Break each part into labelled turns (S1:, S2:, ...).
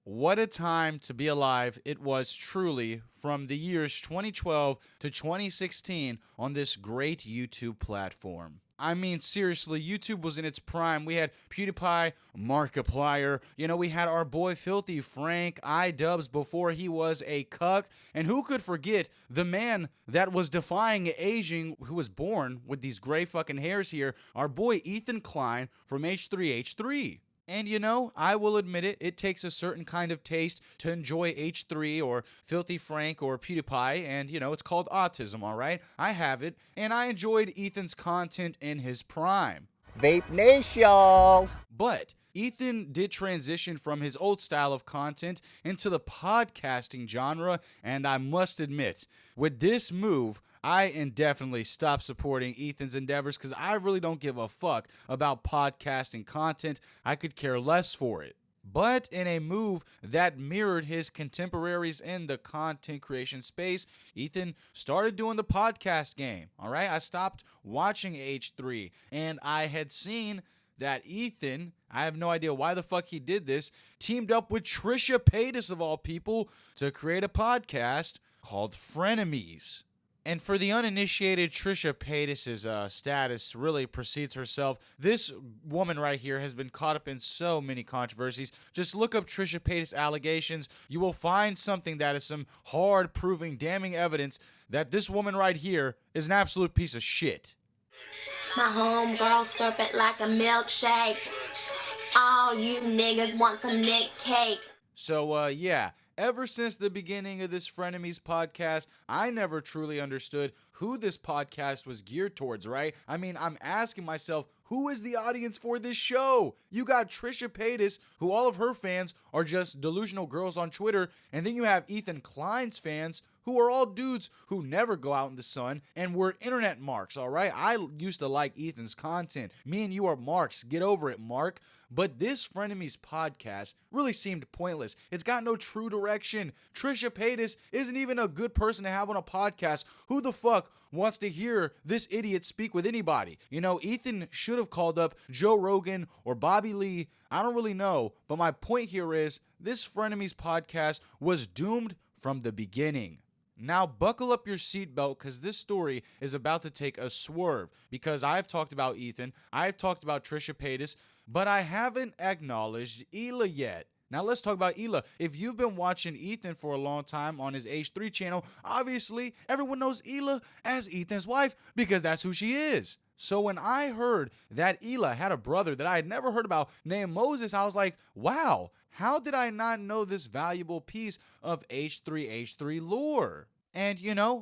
S1: What a time to be alive it was truly from the years 2012 to 2016 on this great YouTube platform. I mean, seriously, YouTube was in its prime. We had PewDiePie, Markiplier, we had our boy Filthy Frank, iDubbbz before he was a cuck, and who could forget the man that was defying aging, who was born with these gray fucking hairs here, our boy Ethan Klein from H3H3. And I will admit it, it takes a certain kind of taste to enjoy H3 or Filthy Frank or PewDiePie, and it's called autism, alright? I have it, and I enjoyed Ethan's content in his prime.
S2: Vape Nation!
S1: But Ethan did transition from his old style of content into the podcasting genre, and I must admit, with this move, I indefinitely stopped supporting Ethan's endeavors because I really don't give a fuck about podcasting content. I could care less for it. But in a move that mirrored his contemporaries in the content creation space, Ethan started doing the podcast game. All right, I stopped watching H3, and I had seen that Ethan, I have no idea why the fuck he did this, teamed up with Trisha Paytas of all people to create a podcast called Frenemies. And for the uninitiated, Trisha Paytas' status really precedes herself. This woman right here has been caught up in so many controversies. Just look up Trisha Paytas allegations. You will find something that is some hard proving, damning evidence that this woman right here is an absolute piece of shit.
S3: My homegirl slurp it like a milkshake. All you niggas want some Nick cake.
S1: So, yeah. Ever since the beginning of this Frenemies podcast, I never truly understood who this podcast was geared towards, right? I mean, I'm asking myself, who is the audience for this show? You got Trisha Paytas, who all of her fans are just delusional girls on Twitter, and then you have Ethan Klein's fans, who are all dudes who never go out in the sun and were internet marks, all right? I used to like Ethan's content. Me and you are marks. Get over it, Mark. But this Frenemies podcast really seemed pointless. It's got no true direction. Trisha Paytas isn't even a good person to have on a podcast. Who the fuck wants to hear this idiot speak with anybody? Ethan should have called up Joe Rogan or Bobby Lee. I don't really know. But my point here is this Frenemies podcast was doomed from the beginning. Now, buckle up your seatbelt because this story is about to take a swerve because I've talked about Ethan, I've talked about Trisha Paytas, but I haven't acknowledged Hila yet. Now, let's talk about Hila. If you've been watching Ethan for a long time on his H3 channel, obviously everyone knows Hila as Ethan's wife because that's who she is. So when I heard that Hila had a brother that I had never heard about named Moses, I was like, wow, how did I not know this valuable piece of H3H3 lore? And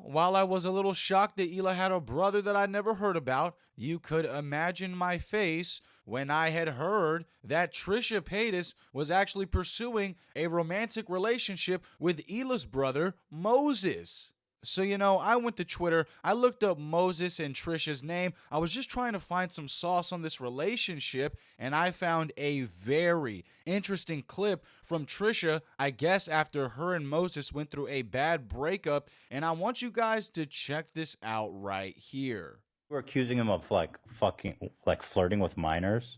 S1: while I was a little shocked that Hila had a brother that I'd never heard about, you could imagine my face when I had heard that Trisha Paytas was actually pursuing a romantic relationship with Hila's brother, Moses. So, I went to Twitter, I looked up Moses and Trisha's name, I was just trying to find some sauce on this relationship, and I found a very interesting clip from Trisha, I guess after her and Moses went through a bad breakup, and I want you guys to check this out right here.
S2: We're accusing him of flirting with minors.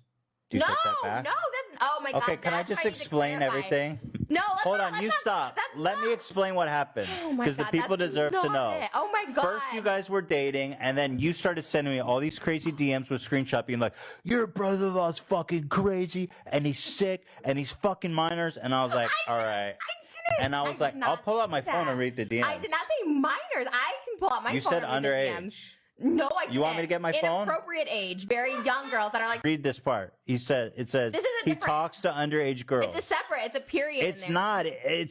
S2: Do you take that back?
S3: No, oh my God.
S2: Okay, can I just explain everything?
S3: No,
S2: hold on, you stop. Let me explain what happened. Because the people deserve to know.
S3: Oh my God.
S2: First, you guys were dating, and then you started sending me all these crazy DMs with screenshots being like, your brother-in-law's fucking crazy, and he's sick, and he's fucking minors. And I was like, all right. And I was like, I'll pull out my phone and read the DMs.
S3: I did not say minors. I can pull out my phone.
S2: You said
S3: and read the
S2: underage.
S3: DMs. No, I didn't.
S2: You want me to get my phone?
S3: Inappropriate age. Very young girls that are like...
S2: Read this part. It says, he talks to underage girls.
S3: It's a separate, it's a period
S2: It's
S3: in there.
S2: not.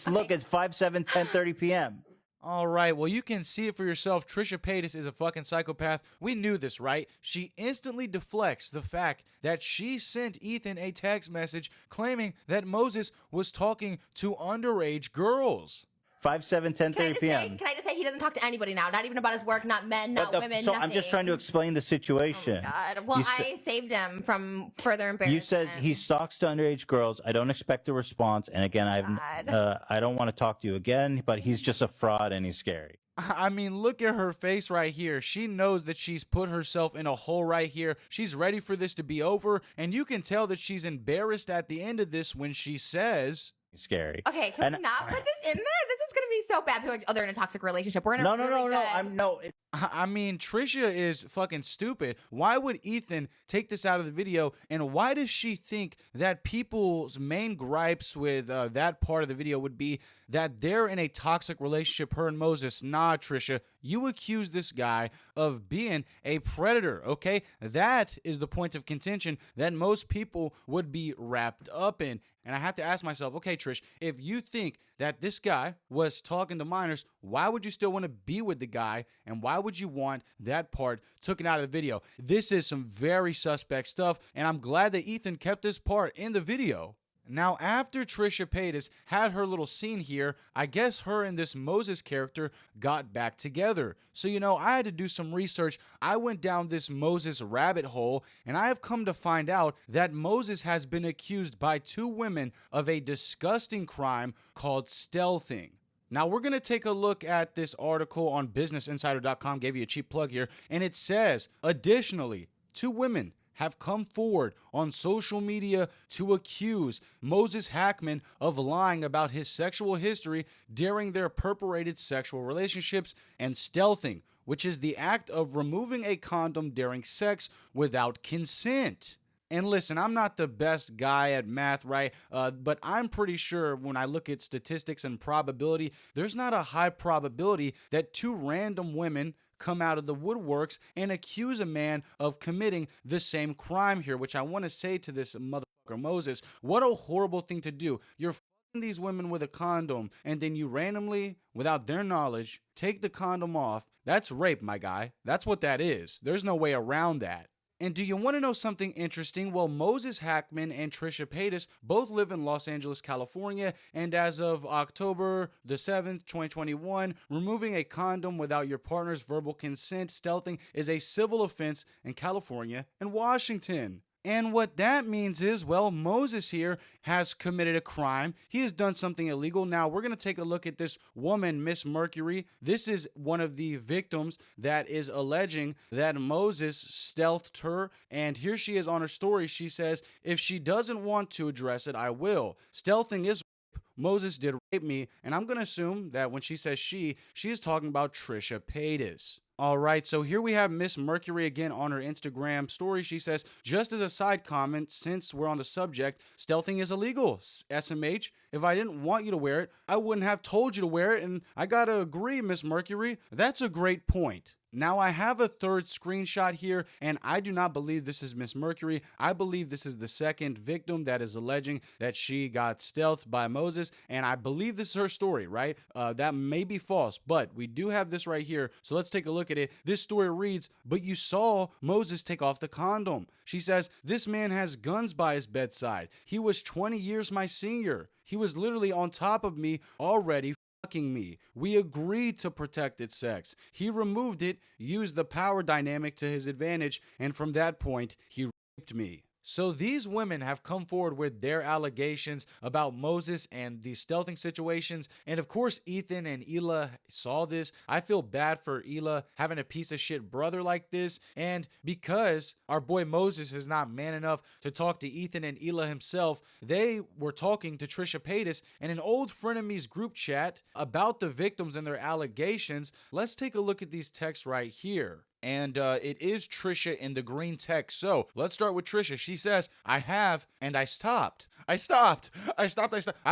S2: Look, it's 5/7, 10:30 p.m.
S1: All right, well, you can see it for yourself. Trisha Paytas is a fucking psychopath. We knew this, right? She instantly deflects the fact that she sent Ethan a text message claiming that Moses was talking to underage girls.
S2: 5/7, 10:30 p.m.
S3: Can I just say he doesn't talk to anybody now? Not even about his work, not men, not women,
S2: So
S3: nothing.
S2: I'm just trying to explain the situation.
S3: Oh God. Well, I saved him from further embarrassment.
S2: You said he stalks to underage girls. I don't expect a response. And again, I don't want to talk to you again, but he's just a fraud and he's scary.
S1: I mean, look at her face right here. She knows that she's put herself in a hole right here. She's ready for this to be over. And you can tell that she's embarrassed at the end of this when she says...
S2: scary.
S4: Okay, can we not put this in there? This is going to be so bad. People are like, oh, they're in a toxic relationship. We're in a
S2: No,
S4: really good...
S1: I mean, Trisha is fucking stupid. Why would Ethan take this out of the video? And why does she think that people's main gripes with that part of the video would be that they're in a toxic relationship, her and Moses? Nah, Trisha, you accuse this guy of being a predator, okay? That is the point of contention that most people would be wrapped up in. And I have to ask myself, okay, Trish, if you think that this guy was talking to minors, why would you still want to be with the guy? And why would you want that part taken out of the video? This is some very suspect stuff, and I'm glad that Ethan kept this part in the video. Now, after Trisha Paytas had her little scene here, I guess her and this Moses character got back together. So, I had to do some research. I went down this Moses rabbit hole, and I have come to find out that Moses has been accused by 2 women of a disgusting crime called stealthing. Now, we're going to take a look at this article on businessinsider.com, gave you a cheap plug here, and it says, additionally, 2 women have come forward on social media to accuse Moses Hacmon of lying about his sexual history during their purported sexual relationships and stealthing, which is the act of removing a condom during sex without consent. And listen, I'm not the best guy at math, right? But I'm pretty sure when I look at statistics and probability, there's not a high probability that 2 random women come out of the woodworks and accuse a man of committing the same crime here, which I want to say to this motherfucker Moses, what a horrible thing to do. You're fucking these women with a condom, and then you randomly, without their knowledge, take the condom off. That's rape, my guy. That's what that is. There's no way around that. And do you want to know something interesting? Well, Moses Hacmon and Trisha Paytas both live in Los Angeles, California, and as of October the 7th, 2021, removing a condom without your partner's verbal consent, stealthing, is a civil offense in California and Washington. And what that means is, well, Moses here has committed a crime. He has done something illegal. Now, we're going to take a look at this woman, Miss Mercury. This is one of the victims that is alleging that Moses stealthed her. And here she is on her story. She says, if she doesn't want to address it, I will. Stealthing is rape. Moses did rape me. And I'm going to assume that when she says she is talking about Trisha Paytas. All right, so here we have Miss Mercury again on her Instagram story. She says, just as a side comment, since we're on the subject, stealthing is illegal. SMH, if I didn't want you to wear it, I wouldn't have told you to wear it. And I gotta agree, Miss Mercury, that's a great point. Now, I have a third screenshot here, and I do not believe this is Miss Mercury. I believe this is the second victim that is alleging that she got stealthed by Moses, and I believe this is her story, right? That may be false, but we do have this right here, so let's take a look at it. This story reads, but you saw Moses take off the condom. She says, this man has guns by his bedside. He was 20 years my senior. He was literally on top of me already, fucking me. We agreed to protected sex. He removed it, used the power dynamic to his advantage, and from that point, he raped me. So these women have come forward with their allegations about Moses and these stealthing situations. And of course, Ethan and Hila saw this. I feel bad for Hila having a piece of shit brother like this. And because our boy Moses is not man enough to talk to Ethan and Hila himself, they were talking to Trisha Paytas in an old Frenemies group chat about the victims and their allegations. Let's take a look at these texts right here. And it is Trisha in the green text. So let's start with Trisha. She says, I have, and I stopped. I stopped. I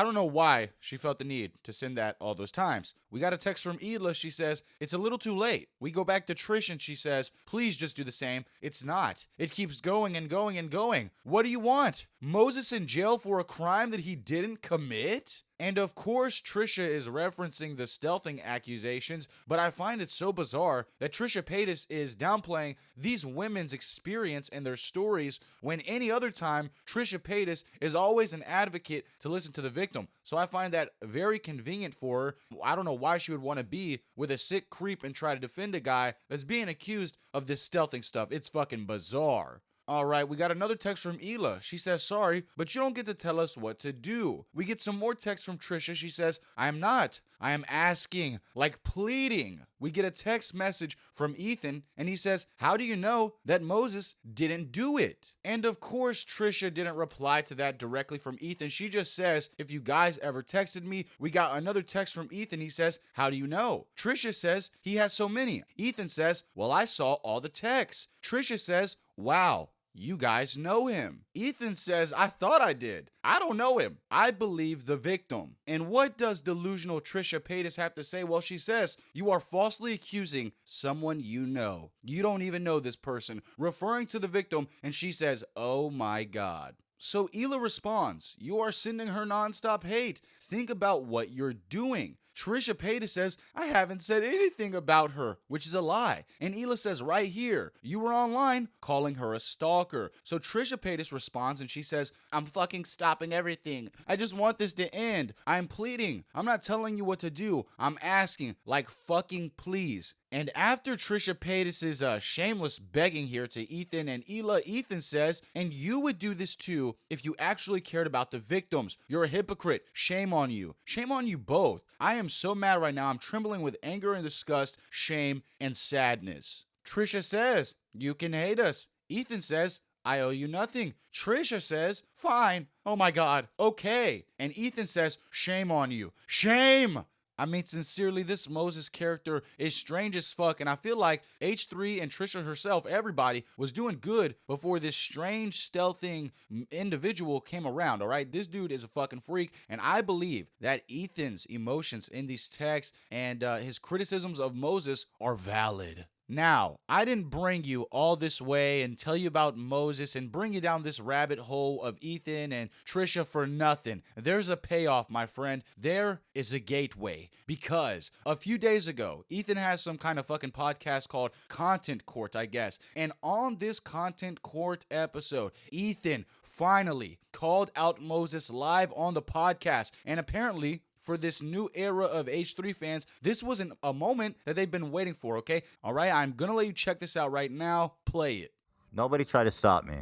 S1: don't know why she felt the need to send that all those times. We got a text from Hila. She says, it's a little too late. We go back to Trish and she says, please just do the same. It's not. It keeps going and going and going. What do you want? Moses in jail for a crime that he didn't commit? And of course, Trisha is referencing the stealthing accusations, but I find it so bizarre that Trisha Paytas is downplaying these women's experience and their stories when any other time Trisha Paytas is always an advocate to listen to the victim. So I find that very convenient for her. I don't know why she would want to be with a sick creep and try to defend a guy that's being accused of this stealthing stuff. It's fucking bizarre. All right, we got another text from Hila. She says, sorry, but you don't get to tell us what to do. We get some more text from Trisha. She says, I am not. I am asking, like pleading. We get a text message from Ethan, and he says, how do you know that Moses didn't do it? And of course, Trisha didn't reply to that directly from Ethan. She just says, if you guys ever texted me. We got another text from Ethan. He says, how do you know? Trisha says, he has so many. Ethan says, well, I saw all the texts. Trisha says, wow. You guys know him. Ethan says, I thought I did. I don't know him. I believe the victim. And what does delusional Trisha Paytas have to say? Well, she says, you are falsely accusing someone you know. You don't even know this person, referring to the victim, and she says, oh my God. So Hila responds, you are sending her nonstop hate. Think about what you're doing. Trisha Paytas says, I haven't said anything about her, which is a lie. And Hila says right here, you were online calling her a stalker. So Trisha Paytas responds and she says, I'm fucking stopping everything. I just want this to end. I'm pleading. I'm not telling you what to do. I'm asking, like fucking please. And after Trisha Paytas' shameless begging here to Ethan and Hila, Ethan says, and you would do this too if you actually cared about the victims. You're a hypocrite. Shame on you. Shame on you both. I am so mad right now. I'm trembling with anger and disgust, shame, and sadness. Trisha says, you can hate us. Ethan says, I owe you nothing. Trisha says, fine. Oh my God. Okay. And Ethan says, shame on you. Shame. I mean, sincerely, this Moses character is strange as fuck, and I feel like H3 and Trisha herself, everybody, was doing good before this strange, stealthing individual came around, all right? This dude is a fucking freak, and I believe that Ethan's emotions in these texts and his criticisms of Moses are valid. Now, I didn't bring you all this way and tell you about Moses and bring you down this rabbit hole of Ethan and Trisha for nothing. There's a payoff, my friend. There is a gateway. Because a few days ago, Ethan has some kind of fucking podcast called Content Court, I guess. And on this Content Court episode, Ethan finally called out Moses live on the podcast. And apparently, for this new era of H3 fans, this wasn't a moment that they've been waiting for, okay? All right, I'm gonna let you check this out right now. Play it.
S2: Nobody try to stop me.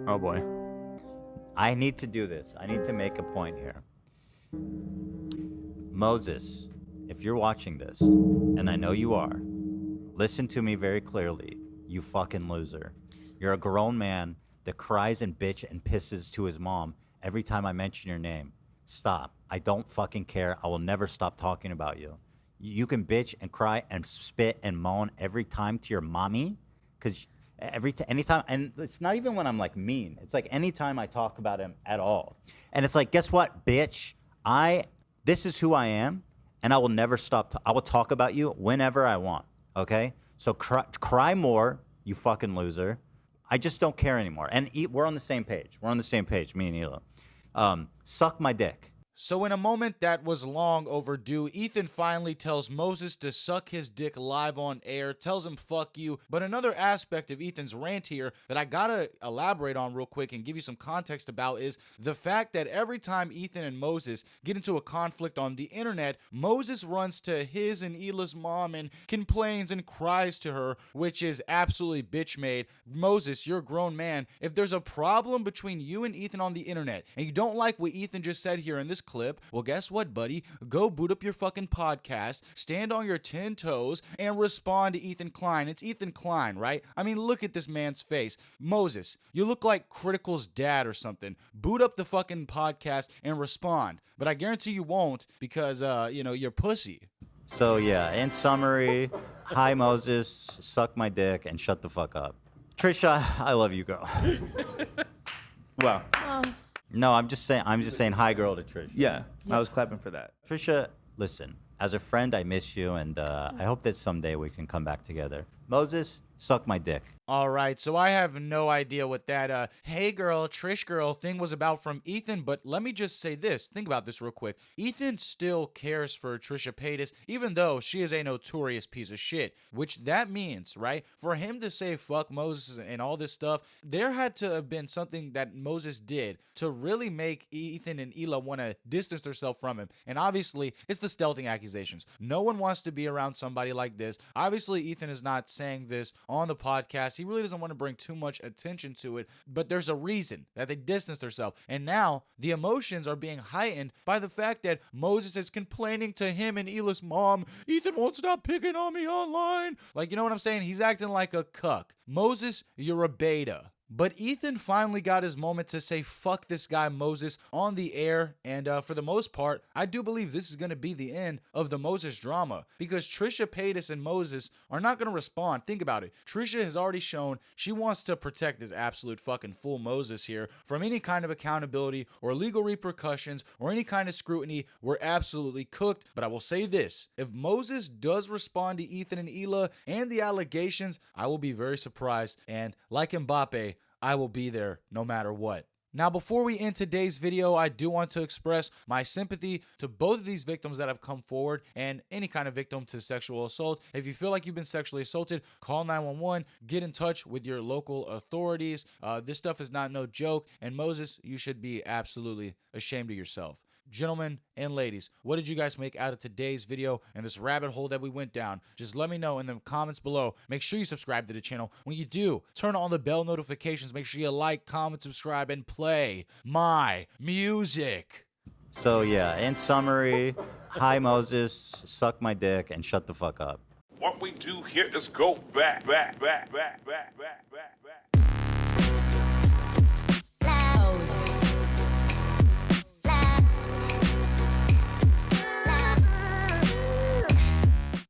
S2: Oh boy. I need to do this. I need to make a point here. Moses, if you're watching this, and I know you are, listen to me very clearly, you fucking loser. You're a grown man that cries and bitch and pisses to his mom every time I mention your name. Stop. I don't fucking care. I will never stop talking about you. You can bitch and cry and spit and moan every time to your mommy, because anytime, and it's not even when I'm like mean. It's like anytime I talk about him at all. And it's like, guess what, bitch? This is who I am, and I will never stop. I will talk about you whenever I want, okay? So cry more, you fucking loser. I just don't care anymore. And we're on the same page. We're on the same page, me and Hila. Suck my dick.
S1: So in a moment that was long overdue, Ethan finally tells Moses to suck his dick live on air, tells him fuck you. But another aspect of Ethan's rant here that I gotta elaborate on real quick and give you some context about is the fact that every time Ethan and Moses get into a conflict on the internet, Moses runs to his and Hila's mom and complains and cries to her, which is absolutely bitch made. Moses, you're a grown man. If there's a problem between you and Ethan on the internet and you don't like what Ethan just said here in this clip, well, guess what, buddy? Go boot up your fucking podcast, stand on your 10 toes, and respond to Ethan Klein. It's Ethan Klein, right? I mean, look at this man's face. Moses, you look like Critical's dad or something. Boot up the fucking podcast and respond. But I guarantee you won't because, you're pussy.
S2: So, yeah, in summary, hi, Moses, suck my dick, and shut the fuck up. Trisha, I love you, girl.
S5: Wow.
S2: No, I'm just saying hi, girl, to Trisha.
S5: Yeah, I was clapping for that.
S2: Trisha, listen, as a friend, I miss you, and I hope that someday we can come back together. Moses, suck my dick.
S1: All right, so I have no idea what that hey girl, Trish girl thing was about from Ethan, but let me just say this. Think about this real quick. Ethan still cares for Trisha Paytas, even though she is a notorious piece of shit, which that means, right? For him to say fuck Moses and all this stuff, there had to have been something that Moses did to really make Ethan and Hila want to distance themselves from him. And obviously, it's the stealthing accusation. accusations. No one wants to be around somebody like this. Obviously, Ethan is not saying this on the podcast. He really doesn't want to bring too much attention to it, but there's a reason that they distanced themselves. And now the emotions are being heightened by the fact that Moses is complaining to him and Ela's mom, Ethan won't stop picking on me online. Like, you know what I'm saying? He's acting like a cuck. Moses, you're a beta. But Ethan finally got his moment to say fuck this guy Moses on the air, and for the most part, I do believe this is going to be the end of the Moses drama, because Trisha Paytas and Moses are not going to respond. Think about it. Trisha has already shown she wants to protect this absolute fucking fool Moses here from any kind of accountability or legal repercussions or any kind of scrutiny. We're absolutely cooked. But I will say this, if Moses does respond to Ethan and Ela and the allegations, I will be very surprised, and like Mbappe, I will be there no matter what. Now, before we end today's video, I do want to express my sympathy to both of these victims that have come forward and any kind of victim to sexual assault. If you feel like you've been sexually assaulted, call 911, get in touch with your local authorities. This stuff is not no joke. And Moses, you should be absolutely ashamed of yourself. Gentlemen and ladies, what did you guys make out of today's video and this rabbit hole that we went down? Just let me know in the comments below. Make sure you subscribe to the channel. When you do, turn on the bell notifications. Make sure you like, comment, subscribe, and play my music.
S2: So yeah, in summary, hi Moses, suck my dick and shut the fuck up.
S6: What we do here is go back.